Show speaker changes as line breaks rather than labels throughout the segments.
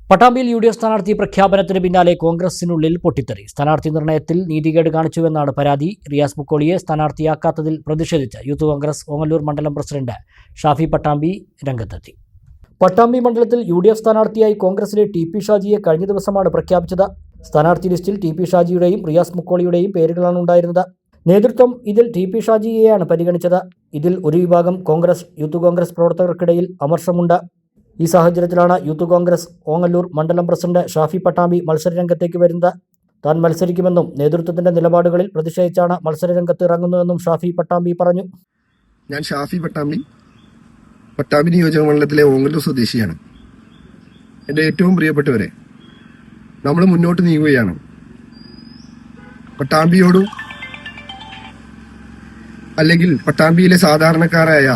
പട്ടാമ്പിയിൽ UDF സ്ഥാനാർത്ഥി പ്രഖ്യാപനത്തിന് പിന്നാലെ കോൺഗ്രസിനുള്ളിൽ പൊട്ടിത്തെറി. സ്ഥാനാർത്ഥി നിർണയത്തിൽ നീതികേട് കാണിച്ചുവെന്നാണ് പരാതി. റിയാസ് മുക്കോളിയെ സ്ഥാനാർത്ഥിയാക്കാത്തതിൽ പ്രതിഷേധിച്ച് യൂത്ത് കോൺഗ്രസ് ഓങ്ങല്ലൂർ മണ്ഡലം പ്രസിഡന്റ് ഷാഫി പട്ടാമ്പി രംഗത്തെത്തി. പട്ടാമ്പി മണ്ഡലത്തിൽ UDF സ്ഥാനാർത്ഥിയായി കോൺഗ്രസിലെ TP ഷാജിയെ കഴിഞ്ഞ ദിവസമാണ് പ്രഖ്യാപിച്ചത്. സ്ഥാനാർത്ഥി ലിസ്റ്റിൽ TP ഷാജിയുടെയും റിയാസ് മുക്കോളിയുടെയും പേരുകളാണ് ഉണ്ടായിരുന്നത്. നേതൃത്വം ഇതിൽ TP ഷാജിയെയാണ് പരിഗണിച്ചത്. ഇതിൽ ഒരു വിഭാഗം യൂത്ത് കോൺഗ്രസ് പ്രവർത്തകർക്കിടയിൽ അമർഷമുണ്ട്. ഈ സാഹചര്യത്തിലാണ് യൂത്ത് കോൺഗ്രസ് ഓങ്ങല്ലൂർ മണ്ഡലം പ്രസിഡന്റ് ഷാഫി പട്ടാമ്പി മത്സരരംഗത്തേക്ക് വരുന്നത്. താൻ മത്സരിക്കുമെന്നും നേതൃത്വത്തിന്റെ നിലപാടുകളിൽ പ്രതിഷേധിച്ചാണ് മത്സരരംഗത്ത് ഇറങ്ങുന്നതെന്നും ഷാഫി പട്ടാമ്പി പറഞ്ഞു.
ഞാൻ ഷാഫി പട്ടാമ്പി നിയോജക മണ്ഡലത്തിലെ ഓങ്ങല്ലൂർ സ്വദേശിയാണ്. എൻ്റെ ഏറ്റവും പ്രിയപ്പെട്ടവരെ, നമ്മൾ മുന്നോട്ട് നീങ്ങുകയാണ്. പട്ടാമ്പിയോടും അല്ലെങ്കിൽ പട്ടാമ്പിയിലെ സാധാരണക്കാരായ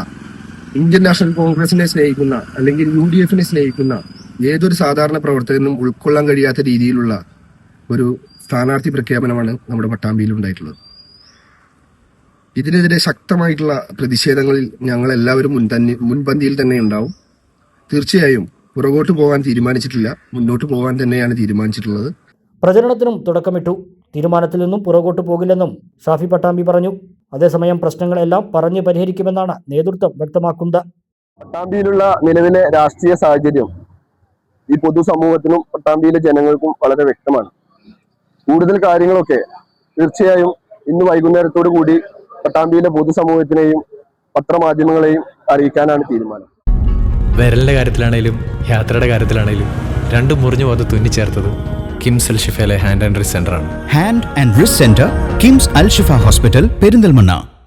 ഇന്ത്യൻ നാഷണൽ കോൺഗ്രസിനെ സ്നേഹിക്കുന്ന അല്ലെങ്കിൽ UDFനെ സ്നേഹിക്കുന്ന ഏതൊരു സാധാരണ പ്രവർത്തകനും ഉൾക്കൊള്ളാൻ കഴിയാത്ത രീതിയിലുള്ള ഒരു സ്ഥാനാർത്ഥി പ്രഖ്യാപനമാണ് നമ്മുടെ പട്ടാമ്പിയിൽ ഉണ്ടായിട്ടുള്ളത്. ഇതിനെതിരെ ശക്തമായിട്ടുള്ള പ്രതിഷേധങ്ങളിൽ ഞങ്ങൾ എല്ലാവരും മുൻപന്തിയിൽ തന്നെ ഉണ്ടാവും. തീർച്ചയായും പുറകോട്ട് പോകാൻ തീരുമാനിച്ചിട്ടില്ല, മുന്നോട്ട് പോകാൻ തന്നെയാണ് തീരുമാനിച്ചിട്ടുള്ളത്.
പ്രചരണത്തിനും തുടക്കമിട്ടു. തീരുമാനത്തിൽ നിന്നും പുറകോട്ട് പോകില്ലെന്നും ഷാഫി പട്ടാമ്പി പറഞ്ഞു. അതേസമയം പ്രശ്നങ്ങളെല്ലാം പറഞ്ഞു പരിഹരിക്കുമെന്നാണ് നേതൃത്വം വ്യക്തമാക്കുന്നത്.
പട്ടാമ്പിയിലുള്ള നിലവിലെ രാഷ്ട്രീയ സാഹചര്യം ഈ പൊതുസമൂഹത്തിനും പട്ടാമ്പിയിലെ ജനങ്ങൾക്കും വളരെ വ്യക്തമാണ്. കൂടുതൽ കാര്യങ്ങളൊക്കെ തീർച്ചയായും ഇന്ന് വൈകുന്നേരത്തോടു കൂടി പട്ടാമ്പിയിലെ പൊതുസമൂഹത്തിനെയും പത്രമാധ്യമങ്ങളെയും അറിയിക്കാനാണ് തീരുമാനം.
വിരലിന്റെ കാര്യത്തിലാണേലും യാത്രയുടെ കാര്യത്തിലാണേലും രണ്ടും മുറിഞ്ഞു പോകാതെ തുന്നിച്ചേർത്തത് കിംസ് അൽ ഷിഫയിലെ ഹാൻഡ് ആൻഡ് റിസ്റ്റ് സെന്ററാണ്.
Hand and wrist centre, KIMS Al Shifa hospital, Perinthalmanna.